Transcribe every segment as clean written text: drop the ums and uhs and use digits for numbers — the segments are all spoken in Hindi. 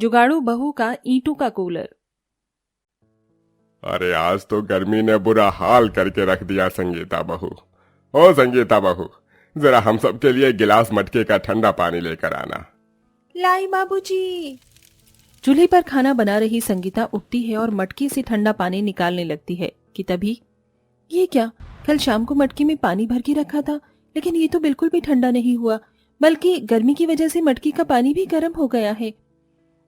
जुगाड़ू बहू का ईंटों का कूलर। अरे आज तो गर्मी ने बुरा हाल करके रख दिया संगीता बहू। ओ संगीता बहू, जरा हम सबके लिए गिलास मटके का ठंडा पानी लेकर आना। लाई बाबूजी। चूल्हे पर खाना बना रही संगीता उठती है और मटके से ठंडा पानी निकालने लगती है कि तभी ये क्या, कल शाम को मटके में पानी भर के रखा था, लेकिन ये तो बिल्कुल भी ठंडा नहीं हुआ, बल्कि गर्मी की वजह से मटके का पानी भी गर्म हो गया है।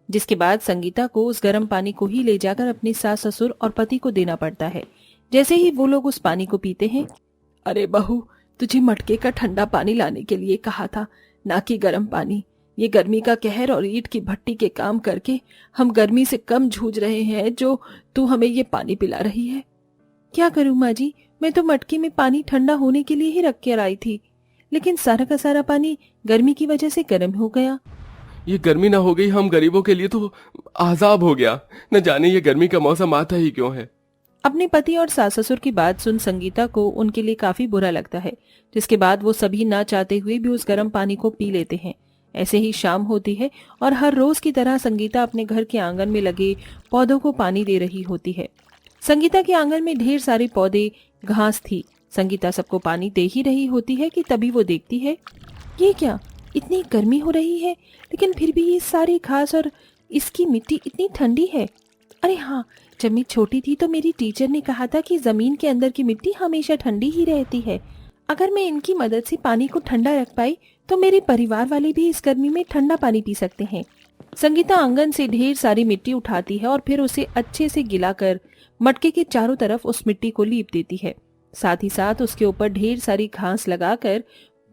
जिसके बाद संगीता को उस गर्म पानी को ही ले जाकर अपने सास ससुर और पति को देना पड़ता है। जैसे ही वो लोग उस पानी को पीते हैं, अरे बहू, तुझे मटके का ठंडा पानी लाने के लिए कहा था, ना कि गर्म पानी। ये गर्मी का कहर और ईंट की भट्टी के काम करके हम गर्मी से कम जूझ रहे हैं, जो तू हमें ये पानी पिला रही है। क्या करूं माँ जी, मैं तो मटके में पानी ठंडा होने के लिए ही रख कर आई थी, लेकिन सारा का सारा पानी गर्मी की वजह से गर्म हो गया। ये गर्मी ना हो गई हम गरीबों के लिए तो आजाब हो गया। न जाने ये गर्मी का मौसम आता ही क्यों है। अपने पति और सास ससुर की बात सुन संगीता को उनके लिए काफी बुरा लगता है, जिसके बाद वो सभी ना चाहते हुए भी उस गर्म पानी को पी लेते हैं। ऐसे ही शाम होती है और हर रोज की तरह संगीता अपने घर के आंगन में लगे पौधों को पानी दे रही होती है। संगीता के आंगन में ढेर सारे पौधे, घास थी। संगीता सबको पानी दे ही रही होती है कि तभी वो देखती है, ये क्या, इतनी गर्मी हो रही है लेकिन फिर भी ये सारी घास और इसकी मिट्टी इतनी ठंडी है। अरे हाँ, जब मैं छोटी थी तो मेरी टीचर ने कहा था कि जमीन के अंदर की मिट्टी हमेशा ठंडी ही रहती है। अगर मैं इनकी मदद से पानी को ठंडा रख पाई तो मेरे परिवार वाले भी इस गर्मी में ठंडा पानी पी सकते हैं। संगीता आंगन से ढेर सारी मिट्टी उठाती है और फिर उसे अच्छे से गिलाकर मटके के चारों तरफ उस मिट्टी को लीप देती है। साथ ही साथ उसके ऊपर ढेर सारी घास लगाकर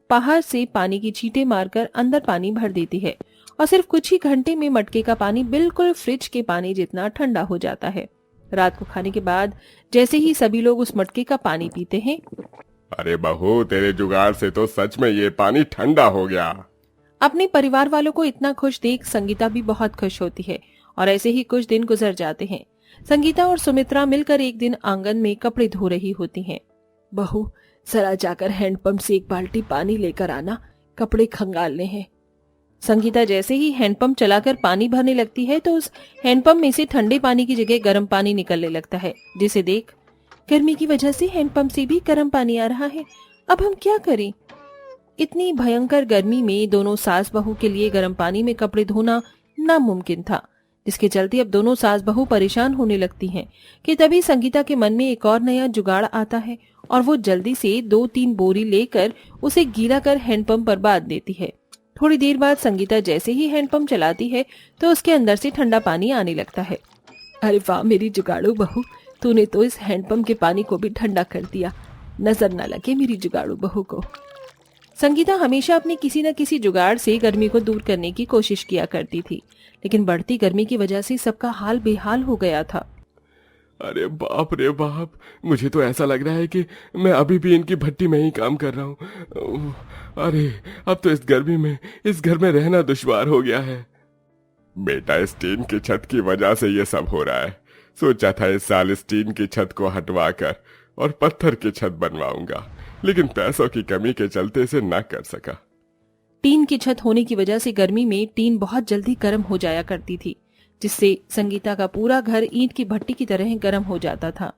बाहर से पानी की छींटे मारकर अंदर पानी भर देती है और सिर्फ कुछ ही घंटे में मटके का पानी बिल्कुल फ्रिज के पानी जितना ठंडा हो जाता है। रात को खाने के बाद जैसे ही सभी लोग उस मटके का पानी पीते हैं, अरे बहू, तेरे जुगाड़ से तो सच में ये पानी ठंडा हो गया। अपने परिवार वालों को इतना खुश देख संगीता भी बहुत खुश होती है और ऐसे ही कुछ दिन गुजर जाते हैं। संगीता और सुमित्रा मिलकर एक दिन आंगन में कपड़े धो रही होती हैं। बहू, जरा जाकर हैंडपंप से एक बाल्टी पानी लेकर आना, कपड़े खंगालने हैं। संगीता जैसे ही हैंडपंप चलाकर पानी भरने लगती है तो उस हैंडपंप में से ठंडे पानी की जगह गर्म पानी निकलने लगता है, जिसे देख गर्मी की वजह से हैंडपंप से भी गर्म पानी आ रहा है। अब हम क्या करें? इतनी भयंकर गर्मी में दोनों सास बहू के लिए गर्म पानी में कपड़े धोना नामुमकिन था, जिसके चलते अब दोनों सास बहू परेशान होने लगती हैं कि तभी संगीता के मन में एक और नया जुगाड़ आता है और वो जल्दी से 2-3 बोरी लेकर उसे गीला कर हैंडपंप पर बांध देती है। थोड़ी देर बाद संगीता जैसे ही हैंडपंप चलाती है तो उसके अंदर से ठंडा पानी आने लगता है। अरे वाह मेरी जुगाड़ू बहू, तूने तो इस हैंडपंप के पानी को भी ठंडा कर दिया, नजर न लगे मेरी जुगाड़ू बहू को। संगीता हमेशा अपने किसी न किसी जुगाड़ से गर्मी को दूर करने की कोशिश किया करती थी, लेकिन बढ़ती गर्मी की वजह से सबका हाल बेहाल हो गया था। अरे बाप रे बाप, मुझे तो ऐसा लग रहा है कि मैं अभी भी इनकी भट्टी में ही काम कर रहा हूँ। अरे अब तो इस गर्मी में इस घर में रहना दुश्वार हो गया है। बेटा, इस टीन की छत की वजह से ये सब हो रहा है। सोचा था इस साल इस टीन की छत को हटवा कर और पत्थर की छत बनवाऊंगा, लेकिन पैसों की कमी के चलते इसे ना कर सका। टीन की छत होने की वजह से गर्मी में टीन बहुत जल्दी गर्म हो जाया करती थी, जिससे संगीता का पूरा घर ईंट की भट्टी की तरह गर्म हो जाता था।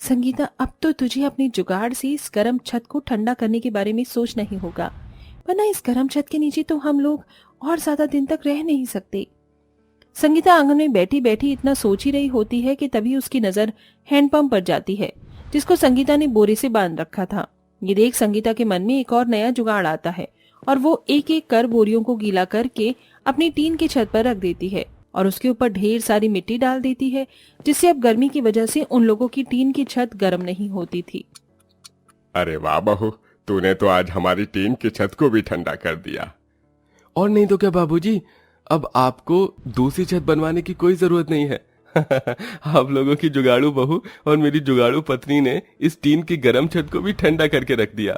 संगीता, अब तो तुझे अपने जुगाड़ से इस गर्म छत को ठंडा करने के बारे में सोचना ही होगा, वरना इस गर्म छत के नीचे तो हम लोग और ज्यादा दिन तक रह नहीं सकते। संगीता आंगन में बैठी बैठी इतना सोच ही रही होती है कि तभी उसकी नजर हैंडपंप पर जाती है, जिसको संगीता ने बोरे से बांध रखा था। ये देख संगीता के मन में एक और नया जुगाड़ आता है और वो एक एक कर बोरियों को गीला करके अपनी टीन की छत पर रख देती है और उसके ऊपर ढेर सारी मिट्टी डाल देती है, जिससे अब गर्मी की वजह से उन लोगों की टीन की छत गर्म नहीं होती थी। अरे वाह बहू, तूने तो आज हमारी टीन की छत को भी ठंडा कर दिया। और नहीं तो क्या बाबूजी, अब आपको दूसरी छत बनवाने की कोई जरूरत नहीं है। आप लोगों की जुगाड़ू बहू और मेरी जुगाड़ू पत्नी ने इस टीन की गर्म छत को भी ठंडा करके रख दिया।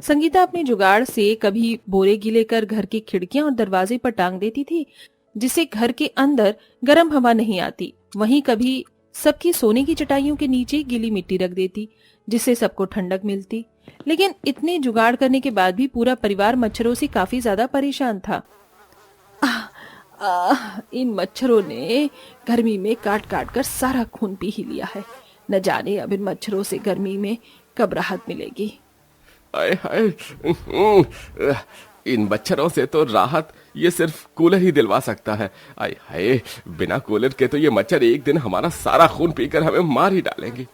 संगीता अपने जुगाड़ से कभी बोरे गीले कर घर की खिड़कियां और दरवाजे पर टांग देती थी, जिससे घर के अंदर गर्म हवा नहीं आती। वहीं कभी सबकी सोने की चटाइयों के नीचे गीली मिट्टी रख देती, जिससे सबको ठंडक मिलती। लेकिन इतने जुगाड़ करने के बाद भी पूरा परिवार मच्छरों से काफी ज्यादा परेशान था। इन मच्छरों ने गर्मी में काट काट कर सारा खून पी ही लिया है। न जाने अब इन मच्छरों से गर्मी में कब राहत मिलेगी। आय हाय, इन मच्छरों से तो राहत ये सिर्फ कूलर ही दिलवा सकता है। आय हाय, बिना कूलर के तो ये मच्छर एक दिन हमारा सारा खून पीकर हमें मार ही डालेंगे।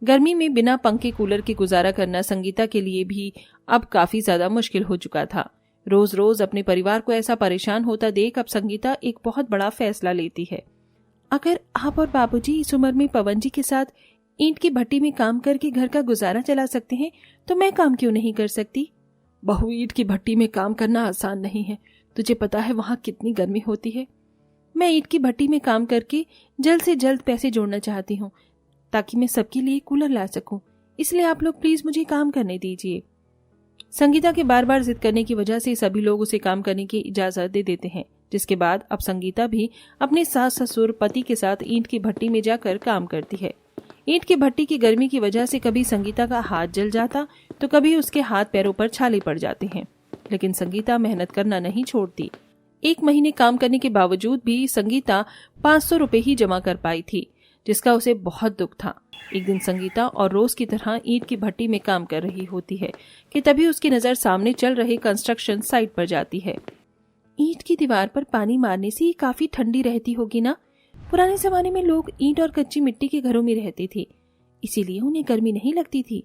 गर्मी में बिना पंखे कूलर के गुजारा करना संगीता के लिए भी अब काफी ज्यादा मुश्किल हो चुका था। रोज रोज अपने परिवार को ऐसा परेशान होता देख अब संगीता एक बहुत बड़ा फैसला लेती है। अगर आप और बाबूजी इस उम्र में पवन जी के साथ ईंट की भट्टी में काम करके घर का गुजारा चला सकते हैं तो मैं काम क्यों नहीं कर सकती। बहू, ईंट की भट्टी में काम करना आसान नहीं है। तुझे पता है वहां कितनी गर्मी होती है। मैं ईंट की भट्टी में काम करके जल्द से जल्द पैसे जोड़ना चाहती हूँ ताकि मैं सबके लिए कूलर ला सकूं। इसलिए आप लोग प्लीज मुझे काम करने दीजिए। संगीता के बार बार जिद करने की वजह से सभी लोग उसे काम करने की इजाजत दे देते हैं, जिसके बाद अब संगीता भी अपने सास ससुर पति के साथ ईंट की भट्टी में जाकर काम करती है। ईंट की भट्टी की गर्मी की वजह से कभी संगीता का हाथ जल जाता तो कभी उसके हाथ पैरों पर छाले पड़ जाते हैं, लेकिन संगीता मेहनत करना नहीं छोड़ती। 1 महीने काम करने के बावजूद भी संगीता 500 रुपए ही जमा कर पाई थी, जिसका उसे बहुत दुख था। एक दिन संगीता और रोज की तरह ईंट की भट्टी में काम कर रही होती है कि तभी उसकी नजर सामने चल रहे कंस्ट्रक्शन साइट पर जाती है। ईंट की दीवार पर पानी मारने से ये काफी ठंडी रहती होगी ना। पुराने जमाने में लोग ईंट और कच्ची मिट्टी के घरों में रहते थे, इसीलिए उन्हें गर्मी नहीं लगती थी।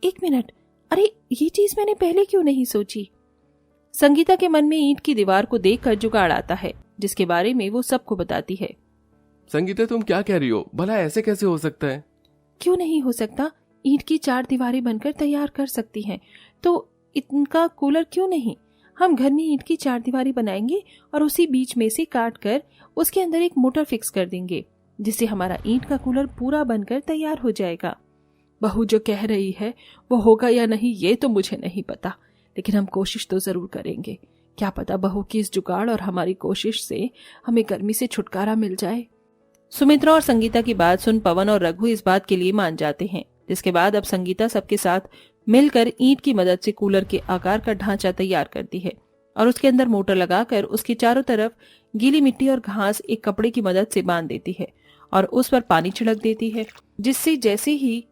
1 मिनट, अरे ये चीज मैंने पहले क्यों नहीं सोची। संगीता के मन में ईंट की दीवार को देखकर जुगाड़ आता है, जिसके बारे में वो सबको बताती है। संगीता, तुम क्या कह रही हो? भला ऐसे कैसे हो सकता है? क्यों नहीं हो सकता? ईंट की 4 दीवारें बनकर तैयार कर सकती हैं, तो इनका कूलर क्यों नहीं। हम घर में ईंट की 4 दीवारें बनाएंगे और उसी बीच में से काट कर उसके अंदर एक मोटर फिक्स कर देंगे, जिससे हमारा ईंट का कूलर पूरा बनकर तैयार हो जाएगा। बहू जो कह रही है वो होगा या नहीं ये तो मुझे नहीं पता, लेकिन हम कोशिश तो जरूर करेंगे। क्या पता बहू की इस जुगाड़ और हमारी कोशिश से हमें गर्मी से छुटकारा मिल जाए। सुमित्रा और संगीता की बात सुन पवन और रघु इस बात के लिए मान जाते हैं, जिसके बाद अब संगीता सबके साथ मिलकर ईंट की मदद से कूलर के आकार का ढांचा तैयार करती है और उसके अंदर मोटर लगाकर उसके चारों तरफ गीली मिट्टी और घास एक कपड़े की मदद से बांध देती है और उस पर पानी छिड़क देती है, जिससे जैसे ही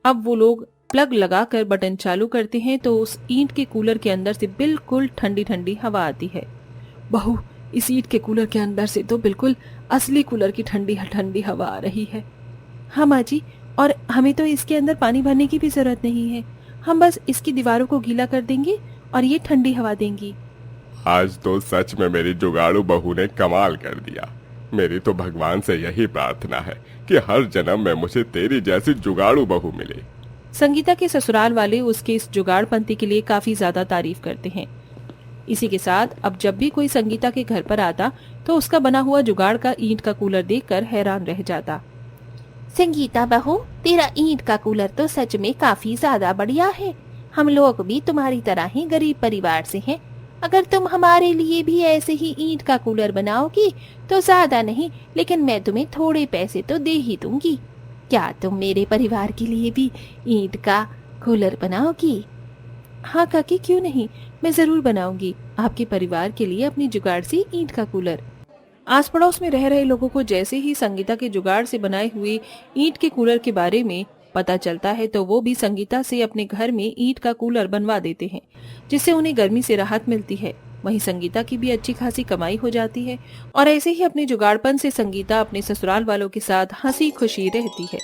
अब वो लोग प्लग लगाकर बटन चालू करते हैं तो उस ईंट के कूलर के अंदर से बिल्कुल ठंडी ठंडी हवा आती है। बहू, इस ईंट के कूलर के अंदर से तो बिल्कुल असली कूलर की ठंडी ठंडी हवा आ रही है। हाँ माँ जी, और हमें तो इसके अंदर पानी भरने की भी जरूरत नहीं है। हम बस इसकी दीवारों को गीला कर देंगे और ये ठंडी हवा देंगी। आज तो सच में मेरी जुगाड़ू बहू ने कमाल कर दिया। मेरी तो भगवान से यही प्रार्थना है कि हर जन्म में मुझे तेरी जैसी जुगाड़ू बहू मिले। संगीता के ससुराल वाले उसके इस जुगाड़पंती के लिए काफी ज्यादा तारीफ करते हैं। इसी के साथ अब जब भी कोई संगीता के घर पर आता तो उसका बना हुआ जुगाड़ का ईंट का कूलर देखकर हैरान रह जाता। संगीता बहू, तेरा ईंट का कूलर तो सच में काफी ज्यादा बढ़िया है। हम लोग भी तुम्हारी तरह ही गरीब परिवार से हैं। अगर तुम हमारे लिए भी ऐसे ही ईंट का कूलर बनाओगी तो ज्यादा नहीं, लेकिन मैं तुम्हें थोड़े पैसे तो दे ही दूंगी। क्या तुम मेरे परिवार के लिए भी ईंट का कूलर बनाओगी? हाँ काकी, क्यों नहीं, मैं जरूर बनाऊंगी आपके परिवार के लिए अपनी जुगाड़ से ईंट का कूलर। आस पड़ोस में रह रहे लोगों को जैसे ही संगीता के जुगाड़ से बनाए हुए ईंट के कूलर के बारे में पता चलता है तो वो भी संगीता से अपने घर में ईंट का कूलर बनवा देते हैं, जिससे उन्हें गर्मी से राहत मिलती है। वहीं संगीता की भी अच्छी खासी कमाई हो जाती है और ऐसे ही अपने जुगाड़पन से संगीता अपने ससुराल वालों के साथ हंसी खुशी रहती है।